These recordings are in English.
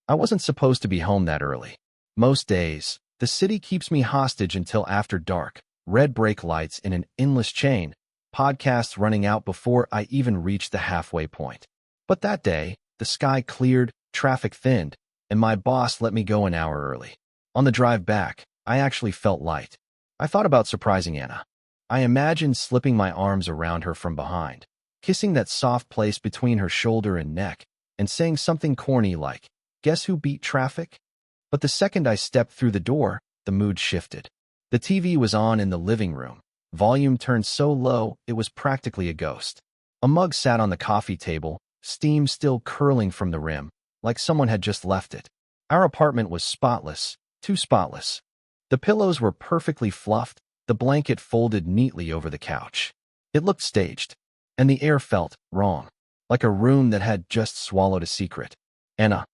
I wasn't supposed to be home that early. Most days, the city keeps me hostage until after dark, red brake lights in an endless chain, podcasts running out before I even reach the halfway point. But that day, the sky cleared, traffic thinned, and my boss let me go an hour early. On the drive back, I actually felt light. I thought about surprising Anna. I imagined slipping my arms around her from behind, kissing that soft place between her shoulder and neck, and saying something corny like, "Guess who beat traffic?" But the second I stepped through the door, the mood shifted. The TV was on in the living room, volume turned so low it was practically a ghost. A mug sat on the coffee table, steam still curling from the rim, like someone had just left it. Our apartment was spotless, too spotless. The pillows were perfectly fluffed, the blanket folded neatly over the couch. It looked staged, and the air felt wrong, like a room that had just swallowed a secret. "Anna,"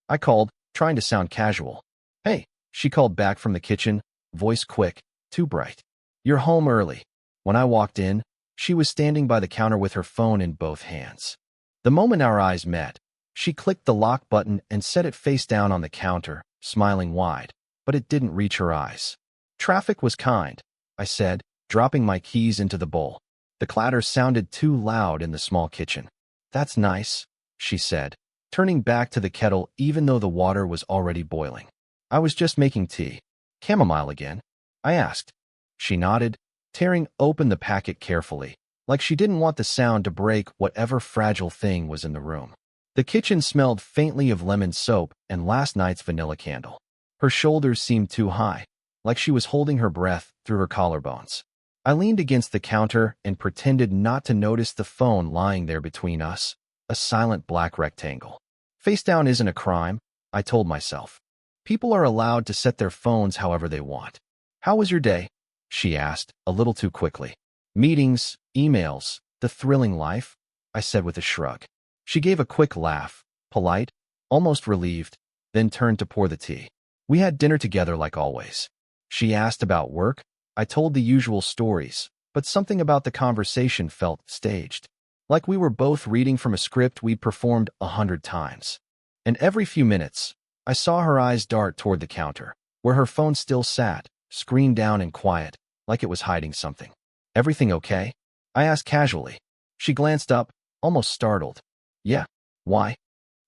I called, trying to sound casual. "Hey," she called back from the kitchen, voice quick, too bright. "You're home early." When I walked in, she was standing by the counter with her phone in both hands. The moment our eyes met, she clicked the lock button and set it face down on the counter, smiling wide, but it didn't reach her eyes. "Traffic was kind," I said, dropping my keys into the bowl. The clatter sounded too loud in the small kitchen. "That's nice," she said, turning back to the kettle even though the water was already boiling. "I was just making tea." "Chamomile again?" I asked. She nodded, tearing open the packet carefully, like she didn't want the sound to break whatever fragile thing was in the room. The kitchen smelled faintly of lemon soap and last night's vanilla candle. Her shoulders seemed too high, like she was holding her breath through her collarbones. I leaned against the counter and pretended not to notice the phone lying there between us, a silent black rectangle. Face down isn't a crime, I told myself. People are allowed to set their phones however they want. "How was your day?" she asked, a little too quickly. "Meetings, emails, the thrilling life," I said with a shrug. She gave a quick laugh, polite, almost relieved, then turned to pour the tea. "We had dinner together like always." She asked about work. I told the usual stories, but something about the conversation felt staged, like we were both reading from a script we'd performed 100 times. And every few minutes, I saw her eyes dart toward the counter, where her phone still sat, screen down and quiet, like it was hiding something. "Everything okay?" I asked casually. She glanced up, almost startled. "Yeah, why?"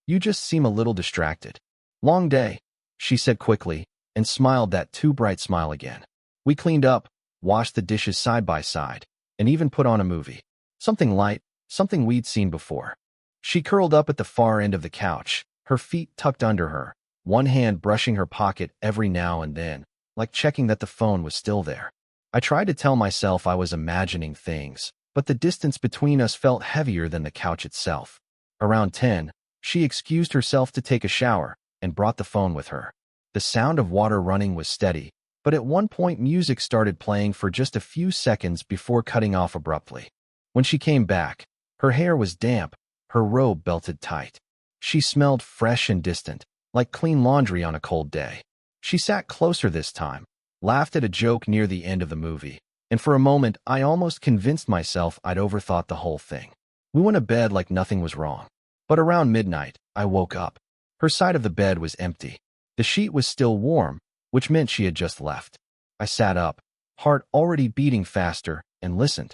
"You just seem a little distracted." "Long day," she said quickly, and smiled that too bright smile again. We cleaned up, washed the dishes side by side, and even put on a movie. Something light, something we'd seen before. She curled up at the far end of the couch, her feet tucked under her, one hand brushing her pocket every now and then, like checking that the phone was still there. I tried to tell myself I was imagining things, but the distance between us felt heavier than the couch itself. Around 10, she excused herself to take a shower and brought the phone with her. The sound of water running was steady, but at one point music started playing for just a few seconds before cutting off abruptly. When she came back, her hair was damp, her robe belted tight. She smelled fresh and distant, like clean laundry on a cold day. She sat closer this time, laughed at a joke near the end of the movie, and for a moment I almost convinced myself I'd overthought the whole thing. We went to bed like nothing was wrong. But around midnight, I woke up. Her side of the bed was empty. The sheet was still warm, which meant she had just left. I sat up, heart already beating faster, and listened.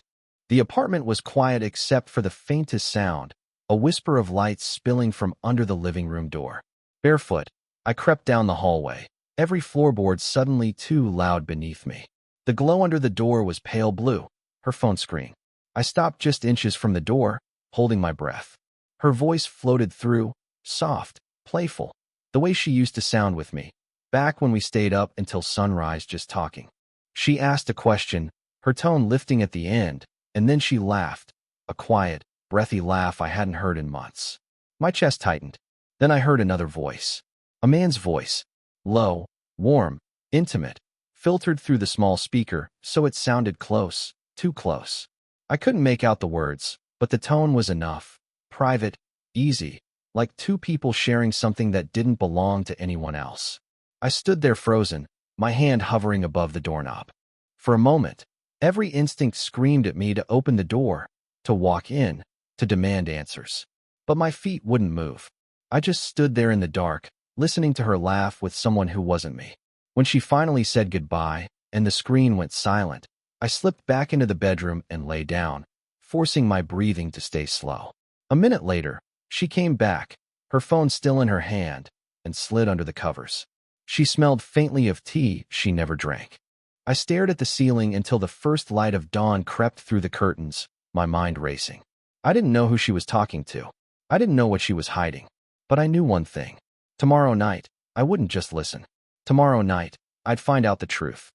The apartment was quiet except for the faintest sound, a whisper of light spilling from under the living room door. Barefoot, I crept down the hallway, every floorboard suddenly too loud beneath me. The glow under the door was pale blue, her phone screen. I stopped just inches from the door, holding my breath. Her voice floated through, soft, playful, the way she used to sound with me, back when we stayed up until sunrise just talking. She asked a question, her tone lifting at the end, and then she laughed, a quiet, breathy laugh I hadn't heard in months. My chest tightened. Then I heard another voice. A man's voice. Low, warm, intimate, filtered through the small speaker, so it sounded close, too close. I couldn't make out the words, but the tone was enough. Private, easy, like two people sharing something that didn't belong to anyone else. I stood there frozen, my hand hovering above the doorknob. For a moment, every instinct screamed at me to open the door, to walk in, to demand answers. But my feet wouldn't move. I just stood there in the dark, listening to her laugh with someone who wasn't me. When she finally said goodbye and the screen went silent, I slipped back into the bedroom and lay down, forcing my breathing to stay slow. A minute later, she came back, her phone still in her hand, and slid under the covers. She smelled faintly of tea she never drank. I stared at the ceiling until the first light of dawn crept through the curtains, my mind racing. I didn't know who she was talking to. I didn't know what she was hiding. But I knew one thing. Tomorrow night, I wouldn't just listen. Tomorrow night, I'd find out the truth.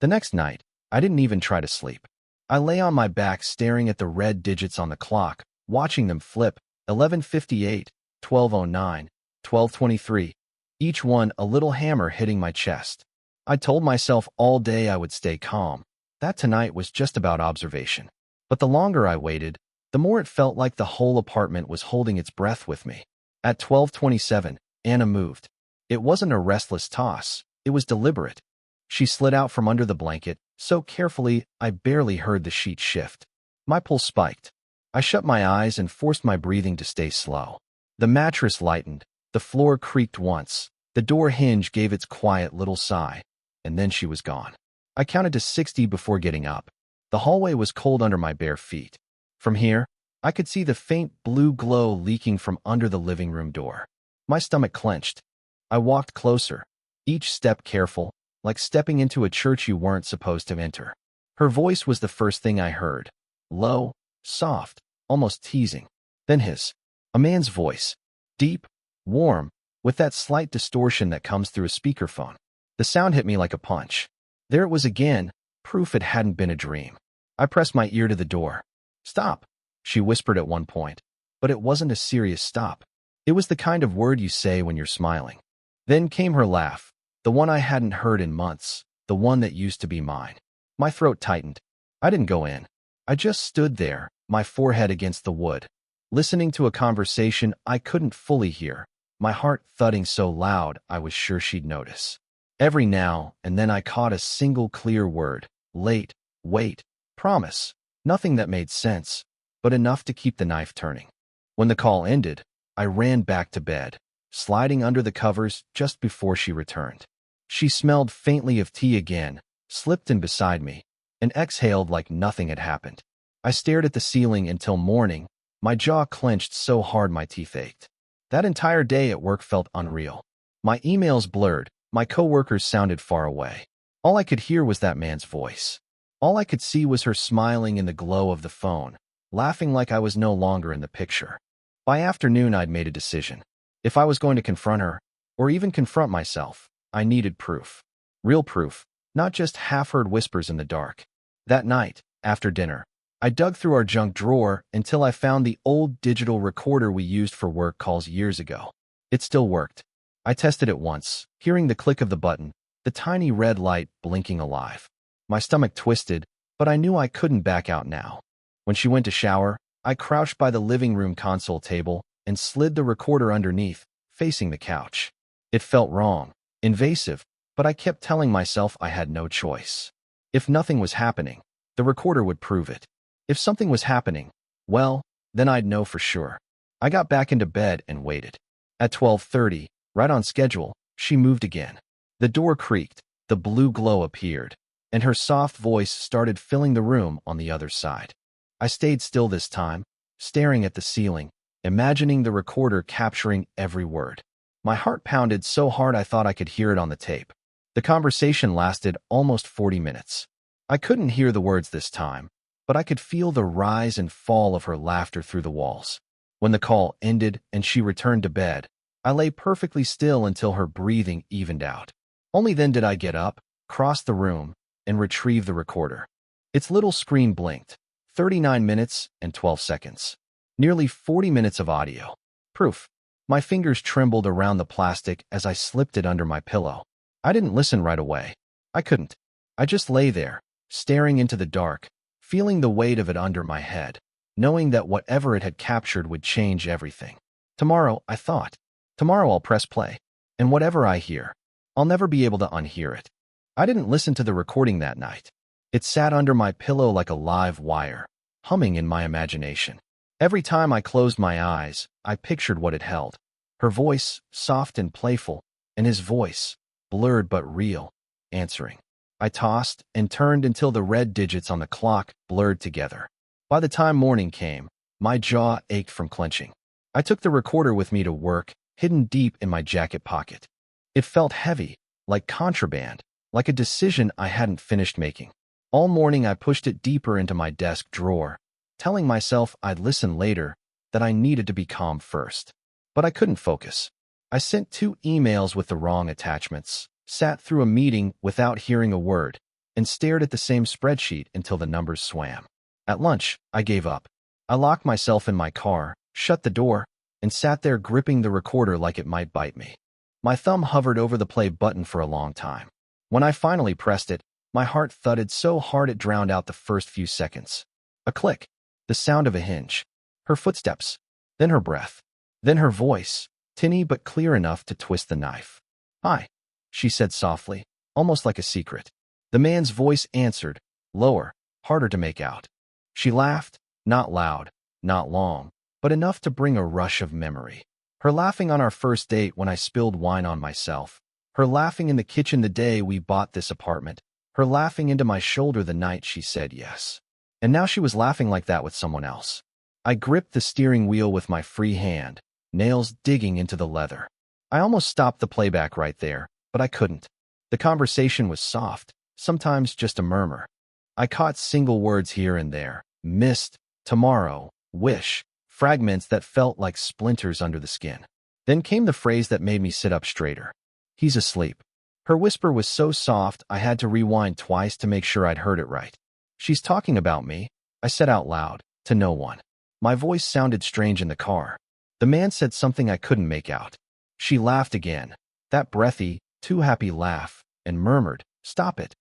The next night, I didn't even try to sleep. I lay on my back staring at the red digits on the clock, watching them flip, 11:58, 12:09, 12:23, each one a little hammer hitting my chest. I told myself all day I would stay calm, that tonight was just about observation. But the longer I waited, the more it felt like the whole apartment was holding its breath with me. At 12:27, Anna moved. It wasn't a restless toss, it was deliberate. She slid out from under the blanket, so carefully I barely heard the sheet shift. My pulse spiked. I shut my eyes and forced my breathing to stay slow. The mattress lightened, the floor creaked once, the door hinge gave its quiet little sigh, and then she was gone. I counted to 60 before getting up. The hallway was cold under my bare feet. From here, I could see the faint blue glow leaking from under the living room door. My stomach clenched. I walked closer, each step careful, like stepping into a church you weren't supposed to enter. Her voice was the first thing I heard. Low, soft, almost teasing. Then his. A man's voice. Deep, warm, with that slight distortion that comes through a speakerphone. The sound hit me like a punch. There it was again, proof it hadn't been a dream. I pressed my ear to the door. Stop, she whispered at one point, but it wasn't a serious stop. It was the kind of word you say when you're smiling. Then came her laugh, the one I hadn't heard in months, the one that used to be mine. My throat tightened. I didn't go in. I just stood there, my forehead against the wood, listening to a conversation I couldn't fully hear, my heart thudding so loud I was sure she'd notice. Every now and then I caught a single clear word. Late, wait, promise. Nothing that made sense, but enough to keep the knife turning. When the call ended, I ran back to bed, sliding under the covers just before she returned. She smelled faintly of tea again, slipped in beside me, and exhaled like nothing had happened. I stared at the ceiling until morning, my jaw clenched so hard my teeth ached. That entire day at work felt unreal. My emails blurred, my coworkers sounded far away. All I could hear was that man's voice. All I could see was her smiling in the glow of the phone, laughing like I was no longer in the picture. By afternoon, I'd made a decision. If I was going to confront her, or even confront myself, I needed proof. Real proof, not just half-heard whispers in the dark. That night, after dinner, I dug through our junk drawer until I found the old digital recorder we used for work calls years ago. It still worked. I tested it once, hearing the click of the button, the tiny red light blinking alive. My stomach twisted, but I knew I couldn't back out now. When she went to shower, I crouched by the living room console table and slid the recorder underneath, facing the couch. It felt wrong, invasive, but I kept telling myself I had no choice. If nothing was happening, the recorder would prove it. If something was happening, well, then I'd know for sure. I got back into bed and waited. At 12:30, right on schedule, she moved again. The door creaked, the blue glow appeared, and her soft voice started filling the room on the other side. I stayed still this time, staring at the ceiling, imagining the recorder capturing every word. My heart pounded so hard I thought I could hear it on the tape. The conversation lasted almost 40 minutes. I couldn't hear the words this time, but I could feel the rise and fall of her laughter through the walls. When the call ended and she returned to bed, I lay perfectly still until her breathing evened out. Only then did I get up, cross the room, and retrieve the recorder. Its little screen blinked. 39 minutes and 12 seconds. Nearly 40 minutes of audio. Proof. My fingers trembled around the plastic as I slipped it under my pillow. I didn't listen right away. I couldn't. I just lay there, staring into the dark, feeling the weight of it under my head, knowing that whatever it had captured would change everything. Tomorrow, I thought. Tomorrow I'll press play. And whatever I hear, I'll never be able to unhear it. I didn't listen to the recording that night. It sat under my pillow like a live wire, humming in my imagination. Every time I closed my eyes, I pictured what it held. Her voice, soft and playful, and his voice, blurred but real, answering. I tossed and turned until the red digits on the clock blurred together. By the time morning came, my jaw ached from clenching. I took the recorder with me to work, hidden deep in my jacket pocket. It felt heavy, like contraband, like a decision I hadn't finished making. All morning I pushed it deeper into my desk drawer, telling myself I'd listen later, that I needed to be calm first. But I couldn't focus. I sent 2 emails with the wrong attachments, sat through a meeting without hearing a word, and stared at the same spreadsheet until the numbers swam. At lunch, I gave up. I locked myself in my car, shut the door, and sat there gripping the recorder like it might bite me. My thumb hovered over the play button for a long time. When I finally pressed it, my heart thudded so hard it drowned out the first few seconds. A click, the sound of a hinge, her footsteps, then her breath, then her voice, tinny but clear enough to twist the knife. "Hi," she said softly, almost like a secret. The man's voice answered, lower, harder to make out. She laughed, not loud, not long, but enough to bring a rush of memory. Her laughing on our first date when I spilled wine on myself. Her laughing in the kitchen the day we bought this apartment. Her laughing into my shoulder the night she said yes. And now she was laughing like that with someone else. I gripped the steering wheel with my free hand, nails digging into the leather. I almost stopped the playback right there, but I couldn't. The conversation was soft, sometimes just a murmur. I caught single words here and there, missed, tomorrow, wish, fragments that felt like splinters under the skin. Then came the phrase that made me sit up straighter. "He's asleep." Her whisper was so soft I had to rewind twice to make sure I'd heard it right. "She's talking about me," I said out loud, to no one. My voice sounded strange in the car. The man said something I couldn't make out. She laughed again, that breathy, too happy laugh, and murmured, "Stop it."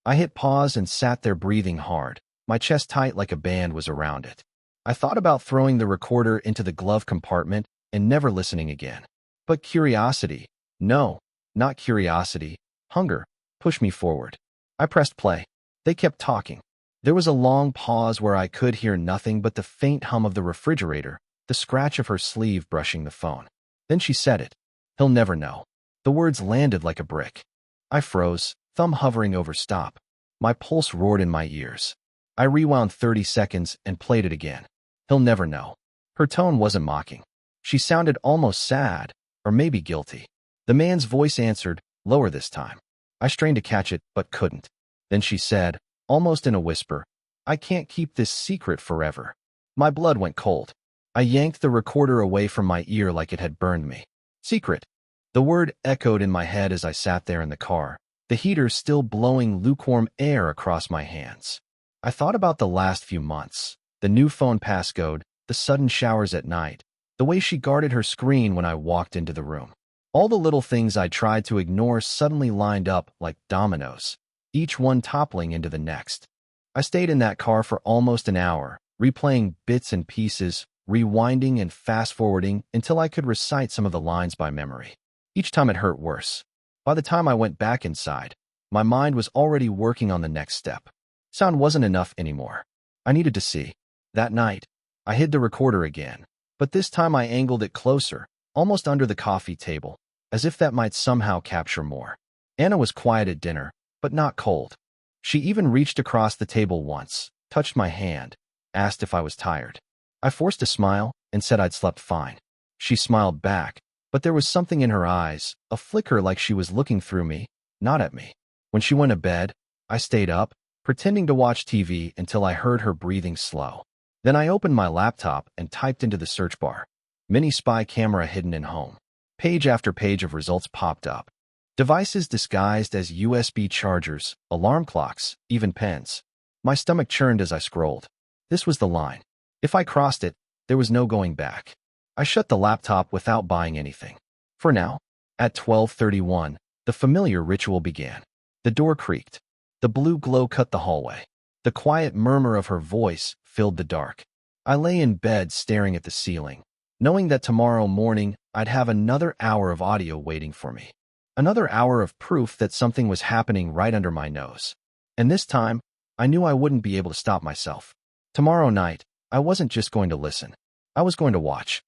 I hit pause and sat there breathing hard, my chest tight like a band was around it. I thought about throwing the recorder into the glove compartment and never listening again. But curiosity, no, not curiosity, hunger, pushed me forward. I pressed play. They kept talking. There was a long pause where I could hear nothing but the faint hum of the refrigerator, the scratch of her sleeve brushing the phone. Then she said it. "He'll never know." The words landed like a brick. I froze, thumb hovering over stop. My pulse roared in my ears. I rewound 30 seconds and played it again. "He'll never know." Her tone wasn't mocking. She sounded almost sad, or maybe guilty. The man's voice answered, lower this time. I strained to catch it, but couldn't. Then she said, almost in a whisper, "I can't keep this secret forever." My blood went cold. I yanked the recorder away from my ear like it had burned me. Secret. The word echoed in my head as I sat there in the car, the heater still blowing lukewarm air across my hands. I thought about the last few months, the new phone passcode, the sudden showers at night, the way she guarded her screen when I walked into the room. All the little things I tried to ignore suddenly lined up like dominoes, each one toppling into the next. I stayed in that car for almost an hour, replaying bits and pieces, rewinding and fast-forwarding until I could recite some of the lines by memory. Each time it hurt worse. By the time I went back inside, my mind was already working on the next step. Sound wasn't enough anymore. I needed to see. That night, I hid the recorder again, but this time I angled it closer, almost under the coffee table, as if that might somehow capture more. Anna was quiet at dinner, but not cold. She even reached across the table once, touched my hand, asked if I was tired. I forced a smile and said I'd slept fine. She smiled back, but there was something in her eyes, a flicker like she was looking through me, not at me. When she went to bed, I stayed up, pretending to watch TV until I heard her breathing slow. Then I opened my laptop and typed into the search bar, "Mini spy camera hidden in home." Page after page of results popped up. Devices disguised as USB chargers, alarm clocks, even pens. My stomach churned as I scrolled. This was the line. If I crossed it, there was no going back. I shut the laptop without buying anything. For now. At 12:31, the familiar ritual began. The door creaked. The blue glow cut the hallway. The quiet murmur of her voice filled the dark. I lay in bed staring at the ceiling, knowing that tomorrow morning I'd have another hour of audio waiting for me. Another hour of proof that something was happening right under my nose. And this time, I knew I wouldn't be able to stop myself. Tomorrow night, I wasn't just going to listen. I was going to watch.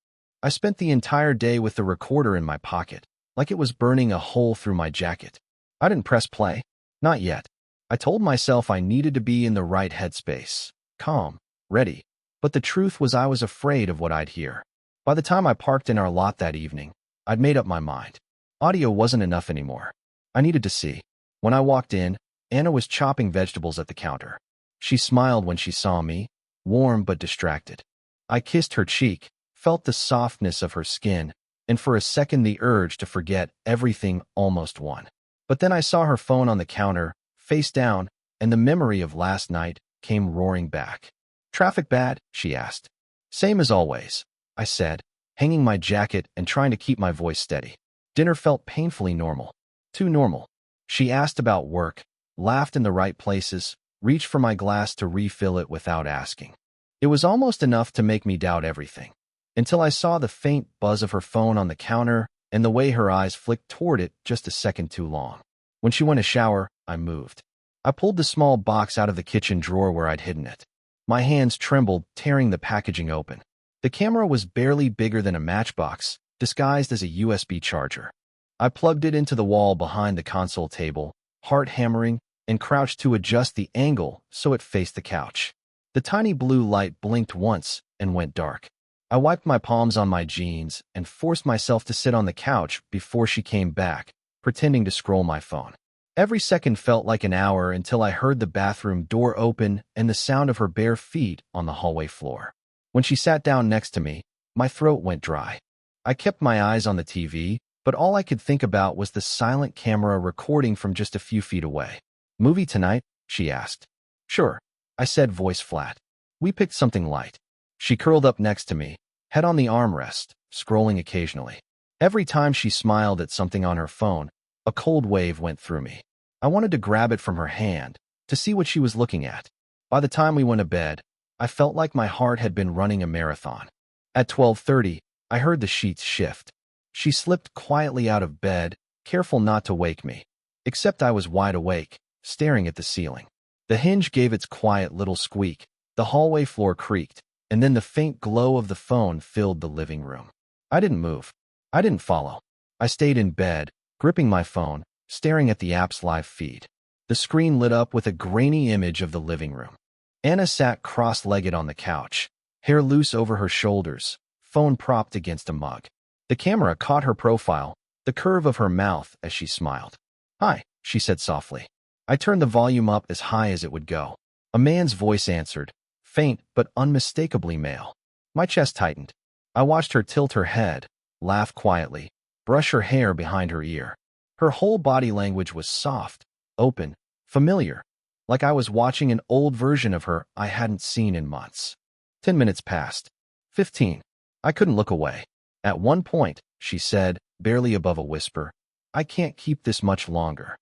I spent the entire day with the recorder in my pocket, like it was burning a hole through my jacket. I didn't press play. Not yet. I told myself I needed to be in the right headspace. Calm. Ready. But the truth was I was afraid of what I'd hear. By the time I parked in our lot that evening, I'd made up my mind. Audio wasn't enough anymore. I needed to see. When I walked in, Anna was chopping vegetables at the counter. She smiled when she saw me, warm but distracted. I kissed her cheek, felt the softness of her skin, and for a second the urge to forget everything almost won. But then I saw her phone on the counter, face down, and the memory of last night came roaring back. "Traffic bad?" she asked. "Same as always," I said, hanging my jacket and trying to keep my voice steady. Dinner felt painfully normal. Too normal. She asked about work, laughed in the right places, reached for my glass to refill it without asking. It was almost enough to make me doubt everything, until I saw the faint buzz of her phone on the counter and the way her eyes flicked toward it just a second too long. When she went to shower, I moved. I pulled the small box out of the kitchen drawer where I'd hidden it. My hands trembled, tearing the packaging open. The camera was barely bigger than a matchbox, disguised as a USB charger. I plugged it into the wall behind the console table, heart hammering, and crouched to adjust the angle so it faced the couch. The tiny blue light blinked once and went dark. I wiped my palms on my jeans and forced myself to sit on the couch before she came back, pretending to scroll my phone. Every second felt like an hour until I heard the bathroom door open and the sound of her bare feet on the hallway floor. When she sat down next to me, my throat went dry. I kept my eyes on the TV, but all I could think about was the silent camera recording from just a few feet away. "Movie tonight?" she asked. "Sure," I said, voice flat. We picked something light. She curled up next to me, head on the armrest, scrolling occasionally. Every time she smiled at something on her phone, a cold wave went through me. I wanted to grab it from her hand, to see what she was looking at. By the time we went to bed, I felt like my heart had been running a marathon. At 12:30, I heard the sheets shift. She slipped quietly out of bed, careful not to wake me. Except I was wide awake, staring at the ceiling. The hinge gave its quiet little squeak, the hallway floor creaked, and then the faint glow of the phone filled the living room. I didn't move. I didn't follow. I stayed in bed, gripping my phone, staring at the app's live feed. The screen lit up with a grainy image of the living room. Anna sat cross-legged on the couch, hair loose over her shoulders, phone propped against a mug. The camera caught her profile, the curve of her mouth as she smiled. "Hi," she said softly. I turned the volume up as high as it would go. A man's voice answered, faint but unmistakably male. My chest tightened. I watched her tilt her head, laugh quietly, brush her hair behind her ear. Her whole body language was soft, open, familiar, like I was watching an old version of her I hadn't seen in months. 10 minutes passed. 15. I couldn't look away. At one point, she said, barely above a whisper, "I can't keep this much longer."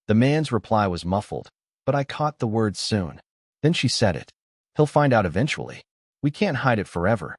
The man's reply was muffled, but I caught the word soon. Then she said it. "He'll find out eventually. We can't hide it forever."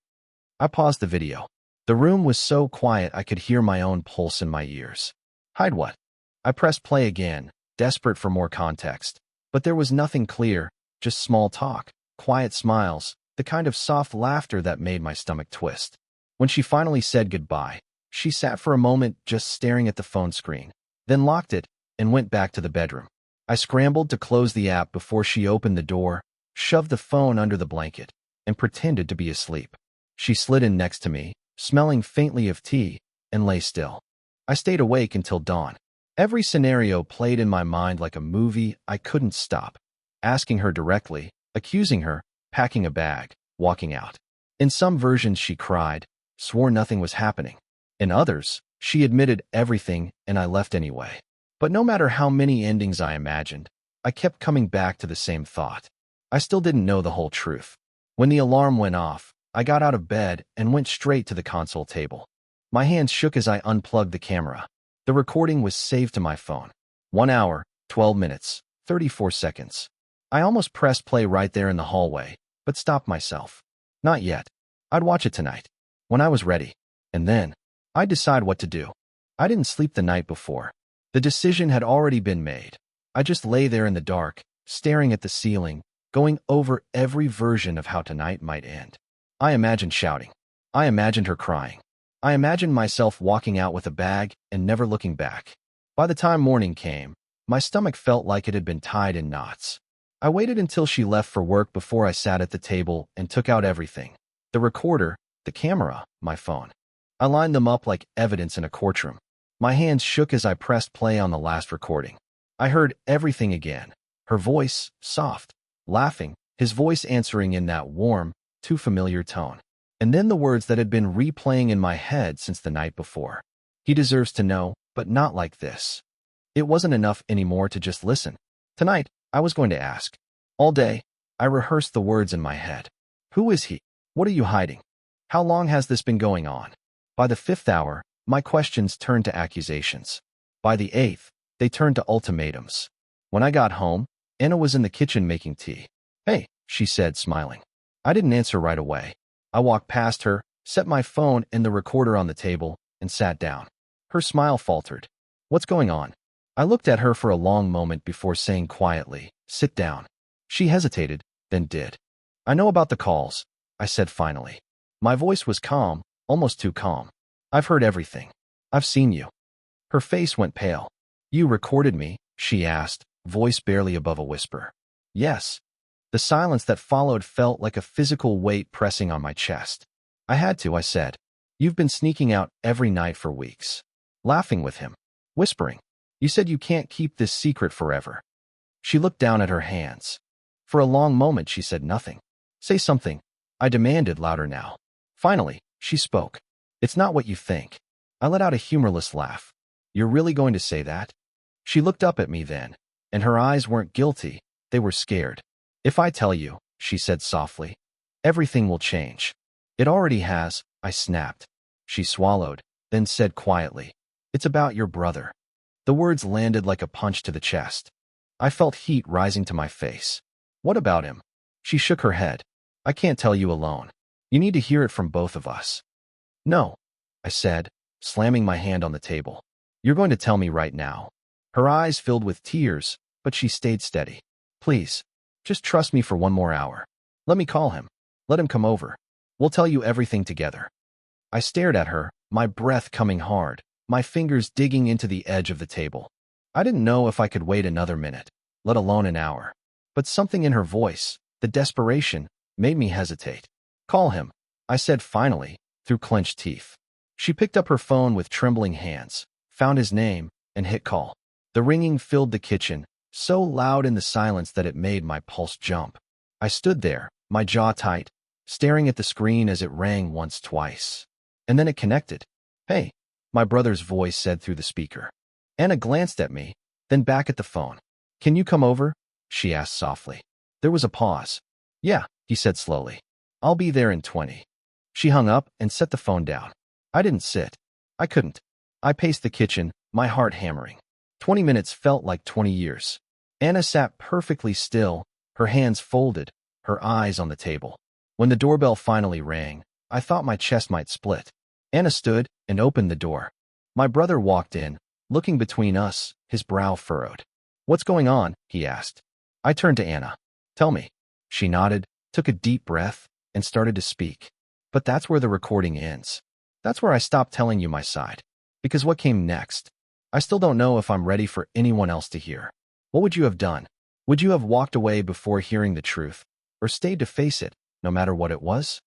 I paused the video. The room was so quiet I could hear my own pulse in my ears. Hide what? I pressed play again, desperate for more context. But there was nothing clear, just small talk, quiet smiles, the kind of soft laughter that made my stomach twist. When she finally said goodbye, she sat for a moment just staring at the phone screen, then locked it and went back to the bedroom. I scrambled to close the app before she opened the door, shoved the phone under the blanket, and pretended to be asleep. She slid in next to me, smelling faintly of tea, and lay still. I stayed awake until dawn. Every scenario played in my mind like a movie I couldn't stop. Asking her directly, accusing her, packing a bag, walking out. In some versions she cried, swore nothing was happening. In others, she admitted everything and I left anyway. But no matter how many endings I imagined, I kept coming back to the same thought. I still didn't know the whole truth. When the alarm went off, I got out of bed and went straight to the console table. My hands shook as I unplugged the camera. The recording was saved to my phone. 1 hour, 12 minutes, 34 seconds. I almost pressed play right there in the hallway, but stopped myself. Not yet. I'd watch it tonight, when I was ready. And then, I'd decide what to do. I didn't sleep the night before. The decision had already been made. I just lay there in the dark, staring at the ceiling, going over every version of how tonight might end. I imagined shouting. I imagined her crying. I imagined myself walking out with a bag and never looking back. By the time morning came, my stomach felt like it had been tied in knots. I waited until she left for work before I sat at the table and took out everything. The recorder, the camera, my phone. I lined them up like evidence in a courtroom. My hands shook as I pressed play on the last recording. I heard everything again. Her voice, soft, laughing, his voice answering in that warm, too familiar tone. And then the words that had been replaying in my head since the night before. He deserves to know, but not like this. It wasn't enough anymore to just listen. Tonight, I was going to ask. All day, I rehearsed the words in my head. Who is he? What are you hiding? How long has this been going on? By the 5th hour, my questions turned to accusations. By the 8th, they turned to ultimatums. When I got home, Anna was in the kitchen making tea. Hey, she said, smiling. I didn't answer right away. I walked past her, set my phone and the recorder on the table, and sat down. Her smile faltered. What's going on? I looked at her for a long moment before saying quietly, sit down. She hesitated, then did. I know about the calls, I said finally. My voice was calm, almost too calm. I've heard everything. I've seen you. Her face went pale. You recorded me, she asked, voice barely above a whisper. Yes. The silence that followed felt like a physical weight pressing on my chest. I had to, I said. You've been sneaking out every night for weeks. Laughing with him. Whispering. You said you can't keep this secret forever. She looked down at her hands. For a long moment she said nothing. Say something, I demanded louder now. Finally, she spoke. It's not what you think. I let out a humorless laugh. You're really going to say that? She looked up at me then, and her eyes weren't guilty, they were scared. If I tell you, she said softly, everything will change. It already has, I snapped. She swallowed, then said quietly, it's about your brother. The words landed like a punch to the chest. I felt heat rising to my face. What about him? She shook her head. I can't tell you alone. You need to hear it from both of us. No, I said, slamming my hand on the table. You're going to tell me right now. Her eyes filled with tears, but she stayed steady. Please, just trust me for one more hour. Let me call him. Let him come over. We'll tell you everything together. I stared at her, my breath coming hard, my fingers digging into the edge of the table. I didn't know if I could wait another minute, let alone an hour. But something in her voice, the desperation, made me hesitate. Call him, I said finally, through clenched teeth. She picked up her phone with trembling hands, found his name, and hit call. The ringing filled the kitchen, so loud in the silence that it made my pulse jump. I stood there, my jaw tight, staring at the screen as it rang once, twice. And then it connected. Hey, my brother's voice said through the speaker. Anna glanced at me, then back at the phone. Can you come over? She asked softly. There was a pause. Yeah, he said slowly. I'll be there in 20. She hung up and set the phone down. I didn't sit. I couldn't. I paced the kitchen, my heart hammering. 20 minutes felt like 20 years. Anna sat perfectly still, her hands folded, her eyes on the table. When the doorbell finally rang, I thought my chest might split. Anna stood and opened the door. My brother walked in, looking between us, his brow furrowed. What's going on? He asked. I turned to Anna. Tell me. She nodded, took a deep breath, and started to speak. But that's where the recording ends. That's where I stopped telling you my side. Because what came next? I still don't know if I'm ready for anyone else to hear. What would you have done? Would you have walked away before hearing the truth, or stayed to face it, no matter what it was?